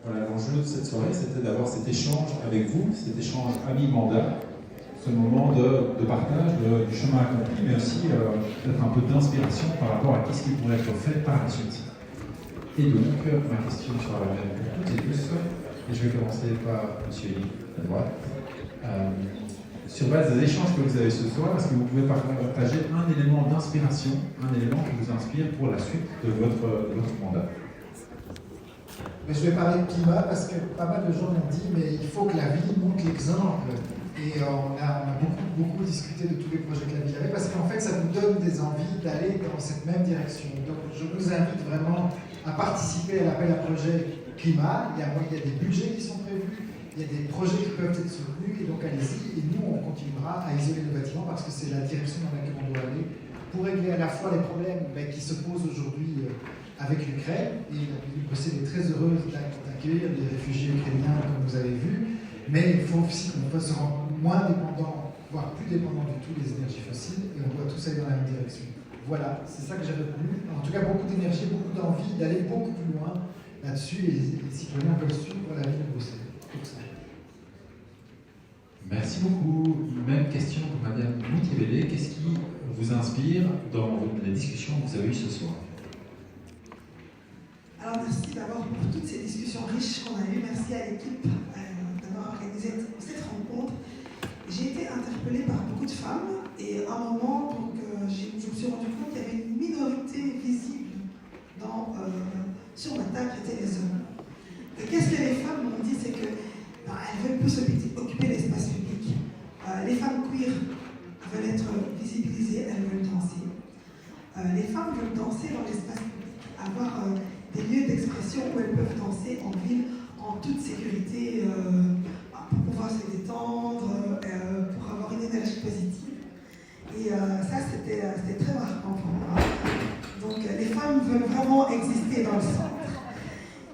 Voilà, l'enjeu de cette soirée, c'était d'avoir cet échange avec vous, cet échange ami-mandat, ce moment de partage du chemin accompli, mais aussi peut-être un peu d'inspiration par rapport à ce qui pourrait être fait par la suite. Et donc, ma question sera la même pour toutes et tous, et je vais commencer par M. Elie, à droite. Sur base des échanges que vous avez ce soir, est-ce que vous pouvez partager un élément d'inspiration, un élément qui vous inspire pour la suite de votre mandat? Mais je vais parler de climat parce que pas mal de gens m'ont dit mais il faut que la ville montre l'exemple. Et on a beaucoup discuté de tous les projets que la ville avait parce qu'en fait ça nous donne des envies d'aller dans cette même direction. Donc je vous invite vraiment à participer à l'appel à projet climat. Il y a des budgets qui sont prévus, il y a des projets qui peuvent être soutenus et donc allez-y. Et nous on continuera à isoler le bâtiment parce que c'est la direction dans laquelle on doit aller pour régler à la fois les problèmes qui se posent aujourd'hui avec l'Ukraine, et la ville de Bruxelles est très heureuse d'accueillir les réfugiés ukrainiens, comme vous avez vu, mais il faut aussi qu'on peut se rendre moins dépendant, voire plus dépendant du tout des énergies fossiles, et on doit tous aller dans la même direction. Voilà, c'est ça que j'ai retenu. En tout cas, beaucoup d'énergie, beaucoup d'envie d'aller beaucoup plus loin là-dessus, et les citoyens veulent suivre la ville de Bruxelles. Merci beaucoup. Même question pour Madame Moutier-Bellé. Qu'est-ce qui vous inspire dans les discussions que vous avez eues ce soir? Alors merci d'abord pour toutes ces discussions riches qu'on a eues. Merci à l'équipe d'avoir organisé cette rencontre. J'ai été interpellée par beaucoup de femmes et à un moment, je me suis rendu compte qu'il y avait une minorité visible sur la table qui étaient les hommes. Et qu'est-ce que les femmes m'ont dit, c'est qu'elles veulent plus occuper l'espace public. Les femmes queer veulent être visibilisées, elles veulent danser. Les femmes veulent danser dans l'espace public, avoir des lieux d'expression où elles peuvent danser en ville en toute sécurité pour pouvoir se détendre, pour avoir une énergie positive. Et ça, c'était très marquant pour moi. Donc, les femmes veulent vraiment exister dans le centre.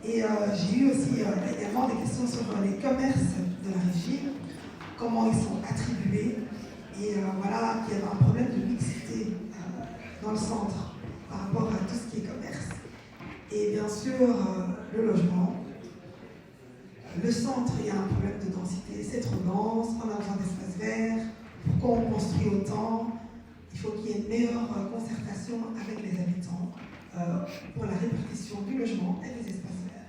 Et j'ai eu aussi également des questions sur les commerces de la régie, comment ils sont attribués, et voilà, qu'il y a un problème de mixité dans le centre par rapport à tout ce qui est commerce. Et bien sûr, le logement. Le centre, il y a un problème de densité, c'est trop dense, on a besoin d'espaces verts. Pourquoi on construit autant? Il faut qu'il y ait une meilleure concertation avec les habitants pour la répartition du logement et des espaces verts.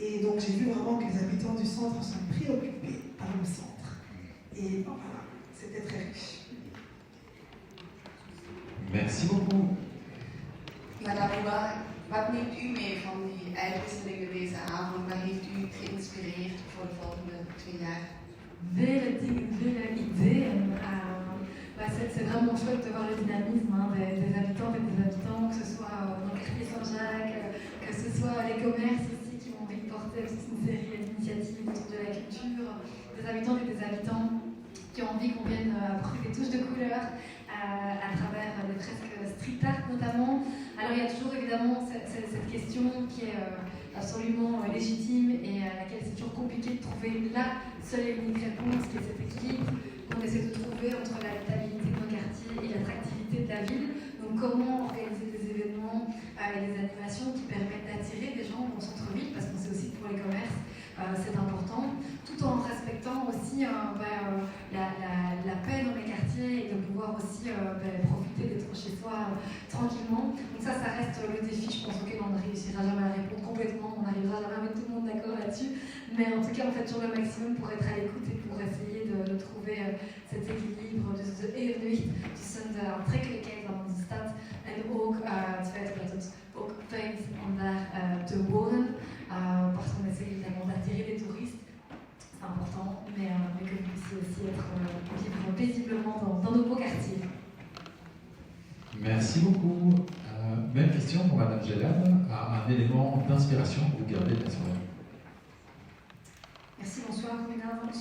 Et donc j'ai vu vraiment que les habitants du centre sont préoccupés par le centre. Et voilà, c'était très riche. Merci beaucoup. Madame Oeba, wat neemt u mee van die uitwisselingen deze avond? Wat heeft u geïnspireerd voor de volgende 2 jaar? Vele idées. C'est vraiment chouette de voir le dynamisme des habitantes et des habitants, que ce soit dans le quartier Saint-Jacques, que ce soit les commerces aussi qui ont envie de porter aussi une série d'initiatives autour de la culture, des habitantes et des habitants qui ont envie qu'on vienne apporter des touches de couleur à travers des fresques street art notamment. Alors il y a toujours évidemment cette question qui est absolument légitime et à laquelle c'est toujours compliqué de trouver la seule et unique réponse, qui est cet équilibre qu'on essaie de trouver entre l'habitabilité de nos quartiers et l'attractivité de la ville. Donc comment organiser des événements et des animations qui permettent d'attirer des gens au centre-ville, parce qu'on sait aussi que pour les commerces c'est important, tout en respectant aussi la paix dans les quartiers et de pouvoir aussi profiter d'être chez soi tranquillement. Donc ça reste le défi, je pense, auquel on ne réussira jamais à répondre complètement, on n'arrivera jamais à mettre tout le monde d'accord là-dessus, mais en tout cas on fait toujours le maximum pour être à l'écoute et pour essayer de trouver cet équilibre evenwicht tussen de aantrekkelijkheid van onze stad en ook het feit dat het ook fijn is om daar te wonen, parce qu'on essaie évidemment d'attirer des touristes, c'est important, mais que vous puissiez aussi vivre paisiblement dans nos beaux quartiers. Merci beaucoup. Même question pour Madame Gélade. Un élément d'inspiration que vous gardez de la soirée. Merci, bonsoir, goedenavond.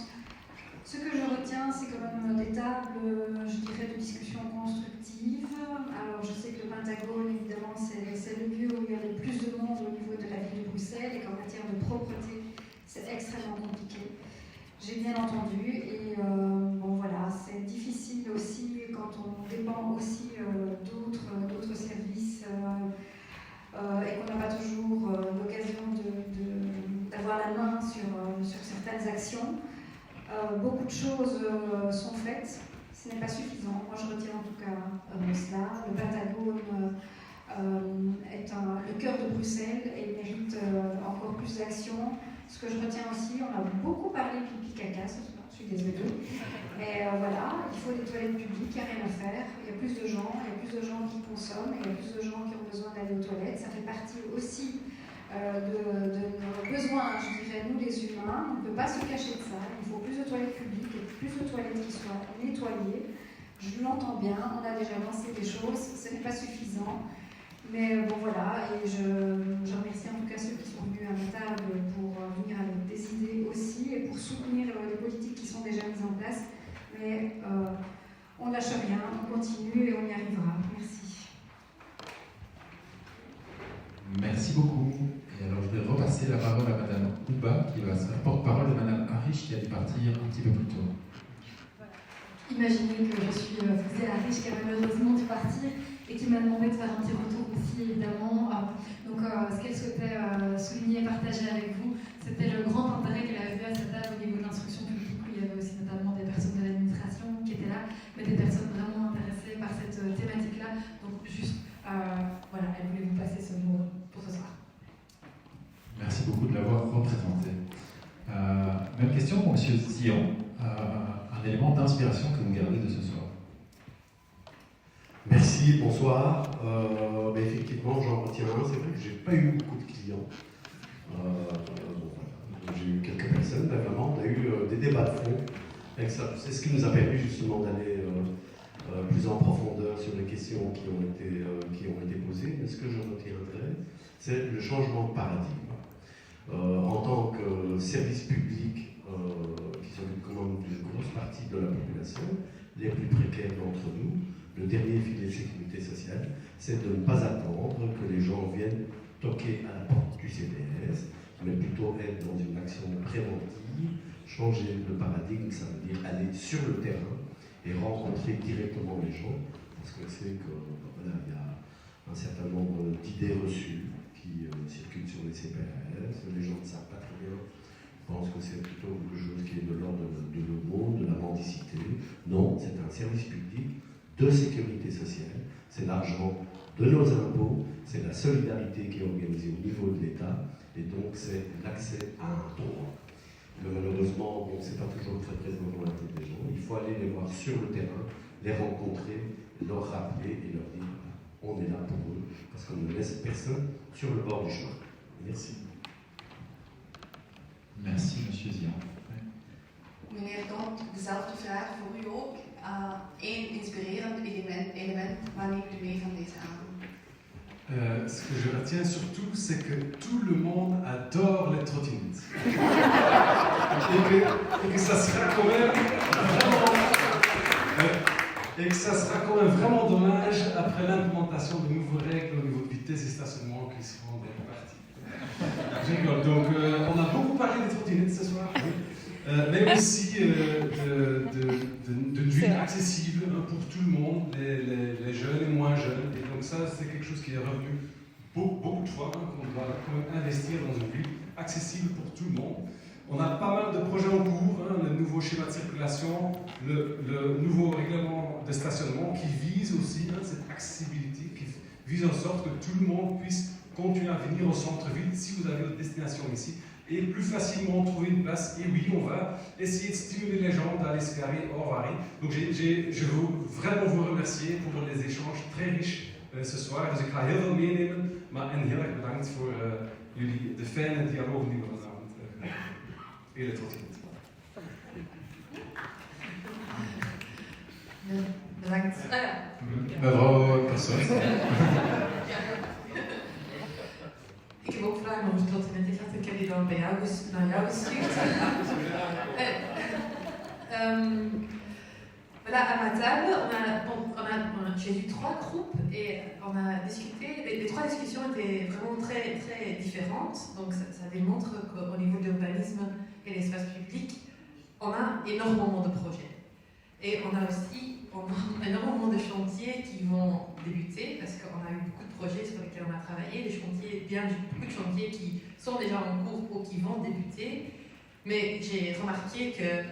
Ce que je retiens, c'est quand même des tables, je dirais, de discussion constructive. Alors, je sais que le Pentagone, évidemment, c'est le lieu où il y a le plus de monde au niveau de la ville de Bruxelles et qu'en matière de propreté, c'est extrêmement compliqué. J'ai bien entendu et bon voilà, c'est difficile aussi quand on dépend aussi d'autres services et qu'on n'a pas toujours l'occasion d'avoir la main Beaucoup de choses sont faites, ce n'est pas suffisant. Moi je retiens en tout cas cela. Le Pentagone est le cœur de Bruxelles et il mérite encore plus d'action. Ce que je retiens aussi, on a beaucoup parlé pipi caca ce soir, je suis désolée. Mais voilà, il faut des toilettes publiques, il n'y a rien à faire. Il y a plus de gens qui consomment, il y a plus de gens qui ont besoin d'aller aux toilettes. Ça fait partie aussi de nos besoins, je dirais, nous les humains. On ne peut pas se cacher de ça. Il faut plus de toilettes publiques et plus de toilettes qui soient nettoyées. Je l'entends bien, on a déjà lancé des choses, ce n'est pas suffisant. Mais bon voilà, et je remercie en tout cas ceux qui sont venus à ma table pour venir avec des idées aussi et pour soutenir les politiques qui sont déjà mises en place. Mais on ne lâche rien, on continue et on y arrivera. Merci. Merci beaucoup. Et alors je vais repasser la parole à Madame Ouba, qui va se porte-parole de Madame Harish, qui a dû partir un petit peu plus tôt. Imaginez que je suis Foussé Harish, qui a malheureusement dû partir et qui m'a demandé de faire un petit retour aussi, évidemment. Donc, ce qu'elle souhaitait souligner et partager avec vous, c'était le grand intérêt qu'elle avait vu à cette table au niveau de l'instruction publique, où il y avait aussi notamment des personnes de l'administration qui étaient là, mais des personnes vraiment intéressées par cette thématique-là. Donc, juste, voilà, elle voulait vous passer ce mot pour ce soir. Merci beaucoup de l'avoir représenté. Même question pour M. Zion. Un élément d'inspiration que vous gardez de ce soir. Merci, bonsoir. Effectivement, j'en retiens un. C'est vrai que j'ai pas eu beaucoup de clients. J'ai eu quelques personnes, mais vraiment, on a eu des débats de fond. C'est ce qui nous a permis justement d'aller plus en profondeur sur les questions qui ont été posées. Mais ce que je retiendrai, c'est le changement de paradigme. En tant que service public qui s'occupe quand même d'une grosse partie de la population, les plus précaires d'entre nous, le dernier filet de sécurité sociale, c'est de ne pas attendre que les gens viennent toquer à la porte du CDS, mais plutôt être dans une action préventive, changer le paradigme, ça veut dire aller sur le terrain et rencontrer directement les gens, parce que c'est que voilà, il y a un certain nombre d'idées reçues qui circulent sur les CPRS, les gens ne savent pas très bien. Je pense que c'est plutôt quelque chose qui est de l'ordre de l'euro, de la mendicité. Non, c'est un service public de sécurité sociale, c'est l'argent de nos impôts, c'est la solidarité qui est organisée au niveau de l'État, et donc c'est l'accès à un droit. Mais malheureusement, bon, c'est pas toujours très présent dans la tête des gens. Il faut aller les voir sur le terrain, les rencontrer, leur rappeler et leur dire on est là pour eux, parce qu'on ne laisse personne sur le bord du chemin. Merci. Merci, M. Zion. Meneer Dont, dezelfde vraag voor u ook. Eén inspirerend element, waar neemt u mee van deze avond? Ce que je retiens surtout, c'est que tout le monde adore les trottinettes. et que ça sera quand même vraiment dommage après l'implémentation de nouveaux règles au niveau de vitesse et stationnement qui seront réparties. Je rigole. Donc, on a beaucoup parlé des trottinettes ce soir, oui. Mais aussi d'une ville accessible pour tout le monde, les jeunes et moins jeunes. Et donc ça, c'est quelque chose qui est revenu beaucoup de fois, qu'on doit quand même investir dans une ville accessible pour tout le monde. On a pas mal de projets en cours, le nouveau schéma de circulation, le nouveau règlement de stationnement qui vise aussi cette accessibilité, qui vise en sorte que tout le monde puisse continuer à venir au centre-ville si vous avez votre destination ici. Et plus facilement trouver une place. Et oui, on va essayer de stimuler les gens d'aller se garer hors Paris. Donc je veux vraiment vous remercier pour les échanges très riches ce soir. Dus ik ga heel veel meenemen, maar en heel erg bedankt voor jullie de fijne dialoog die we vanavond hebben. Heel tot ziens. Bedankt. Mevrouw Persoon. Ik heb ook vragen over trottinetten gehad. Ik heb die dan naar jou gestuurd. Voilà, à ma table, j'ai eu 3 groupes et on a discuté. Les 3 discussions étaient vraiment très, très différentes. Donc ça démontre qu'au niveau de l'urbanisme et l'espace public, on a énormément de projets. Et on a aussi énormément de chantiers qui vont débuter, parce qu'on a eu beaucoup de projets sur lesquels on a travaillé, beaucoup de chantiers qui sont déjà en cours ou qui vont débuter. Mais j'ai remarqué que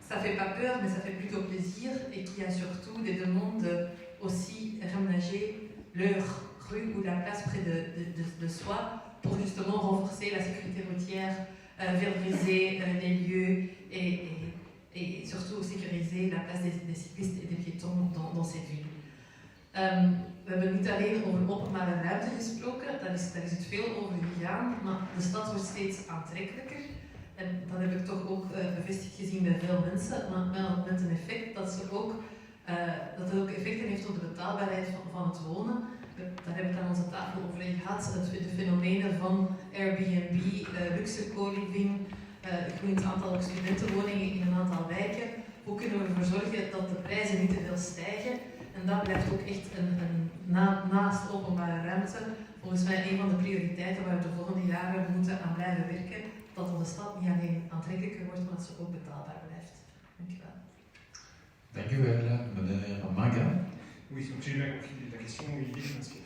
ça fait pas peur, mais ça fait plutôt plaisir, et qu'il y a surtout des demandes aussi réaménager leur rue ou la place près de soi pour justement renforcer la sécurité routière, valoriser les lieux et surtout sécuriser la place des cyclistes et des piétons dans cette ville. We hebben niet alleen over openbare ruimte gesproken, daar is het veel over gegaan, maar de stad wordt steeds aantrekkelijker. En dat heb ik toch ook bevestigd gezien bij veel mensen, maar met een effect dat het ook effecten heeft op de betaalbaarheid van het wonen. Daar hebben we het aan onze tafel over gehad, de fenomenen van Airbnb, luxe co-living, groeiend aantal studentenwoningen in een aantal wijken. Hoe kunnen we ervoor zorgen dat de prijzen niet te veel stijgen? En dat blijft ook echt naast openbare ruimte volgens mij een van de prioriteiten waar we de volgende jaren moeten aan blijven werken. Dat onze stad niet alleen aantrekkelijker wordt, maar dat ze ook betaalbaar blijft. Dankjewel. Dankjewel, meneer Maga. Oui, donc j'ai bien compris la question, l'idée, je pense que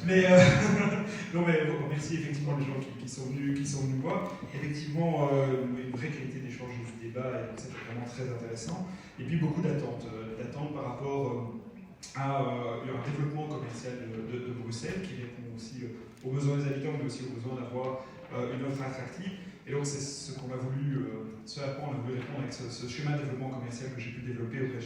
mais non, mais bon, merci effectivement les gens qui sont venus voir. Effectivement, une vraie qualité d'échange et du débat, et donc c'était vraiment très intéressant. Et puis beaucoup d'attentes par rapport à un développement commercial de Bruxelles qui répond aussi aux besoins des habitants, mais aussi aux besoins d'avoir une offre attractive. Et donc c'est ce qu'on a voulu, ce à quoi on a voulu répondre avec ce schéma de développement commercial que j'ai pu développer auprès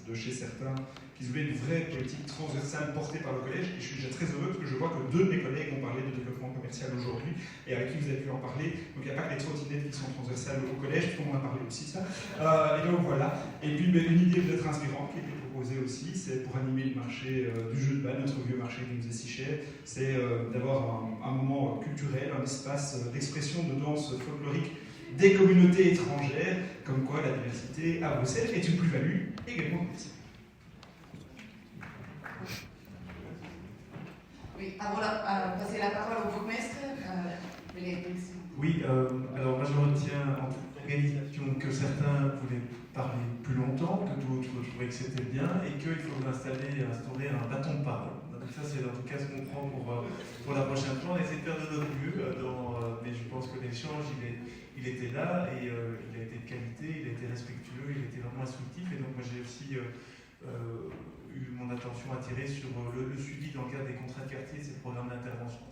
de chez certains, qui voulaient une vraie politique transversale portée par le collège. Et je suis déjà très heureux parce que je vois que 2 de mes collègues ont parlé de développement commercial aujourd'hui et avec qui vous avez pu en parler. Donc il n'y a pas que les trottinettes qui sont transversales au collège, puisqu'on en a parlé aussi de ça. Et donc voilà. Et puis une idée peut-être inspirante qui a été proposée aussi, c'est pour animer le marché du jeu de balle, notre vieux marché qui nous est si cher, c'est d'avoir un moment culturel, un espace d'expression de danse folklorique des communautés étrangères, comme quoi la diversité à Bruxelles est une plus-value également possible. Oui, avant de passer la parole au bourgmestre, Oui, alors moi je retiens en toute organisation que certains voulaient parler plus longtemps, que d'autres trouvaient que c'était bien et qu'il faut instaurer un bâton de parole. Donc ça c'est en tout cas ce qu'on prend pour la prochaine fois. On essaie de faire de notre mieux, mais je pense que l'échange il était là et il a été de qualité, il a été respectueux, il a été vraiment instructif et donc moi j'ai aussi eu mon attention attirée sur le suivi dans le cadre des contrats de quartier, ces programmes d'intervention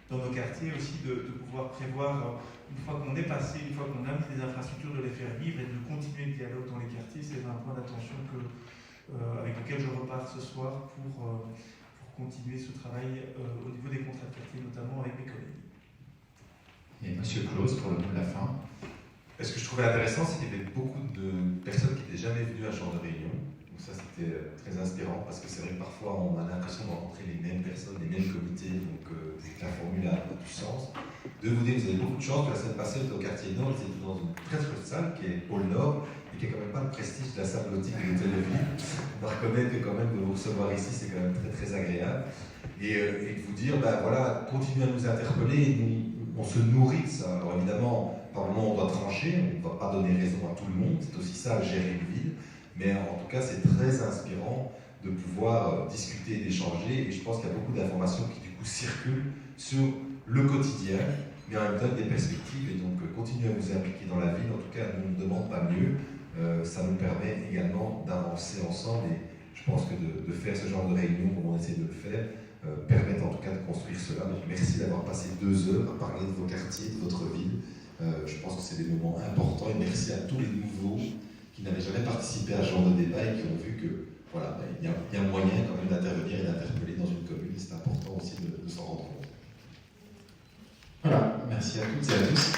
dans nos quartiers aussi, de pouvoir prévoir, une fois qu'on est passé, une fois qu'on a mis des infrastructures, de les faire vivre et de continuer le dialogue dans les quartiers. C'est un point d'attention avec lequel je repars ce soir pour continuer ce travail au niveau des contrats de quartier, notamment avec mes collègues. Et Monsieur Claus, pour le mot de la fin. Ce que je trouvais intéressant, c'est qu'il y avait beaucoup de personnes qui n'étaient jamais venues à ce genre de réunion. Donc ça, c'était très inspirant parce que c'est vrai que parfois, on a l'impression de rencontrer les mêmes personnes, les mêmes comités, donc la formule a du sens. De vous dire, vous avez beaucoup de chance que la semaine passée, au quartier Nord, ils étaient dans une très chouette salle qui est Pôle Nord et qui n'a quand même pas le prestige de la salle nautique de l'hôtel de ville. On va reconnaître que quand même de vous recevoir ici, c'est quand même très très agréable. Et de vous dire, ben voilà, continuez à nous interpeller, on se nourrit de ça. Alors évidemment, par moment on doit trancher, on ne va pas donner raison à tout le monde, c'est aussi ça, gérer une ville. Mais en tout cas, c'est très inspirant de pouvoir discuter, d'échanger. Et je pense qu'il y a beaucoup d'informations qui du coup circulent sur le quotidien, mais en même temps des perspectives. Et donc, continuez à vous impliquer dans la ville. En tout cas, nous ne demande pas mieux. Ça nous permet également d'avancer ensemble. Et je pense que de faire ce genre de réunion, comme on essaie de le faire, permettent en tout cas de construire cela. Donc, merci d'avoir passé 2 heures à parler de vos quartiers, de votre ville. Je pense que c'est des moments importants. Et merci à tous les nouveaux qui n'avaient jamais participé à ce genre de débat et qui ont vu que voilà, il y a moyen quand même d'intervenir et d'interpeller dans une commune. C'est important aussi de s'en rendre compte. Voilà, merci à toutes et à tous.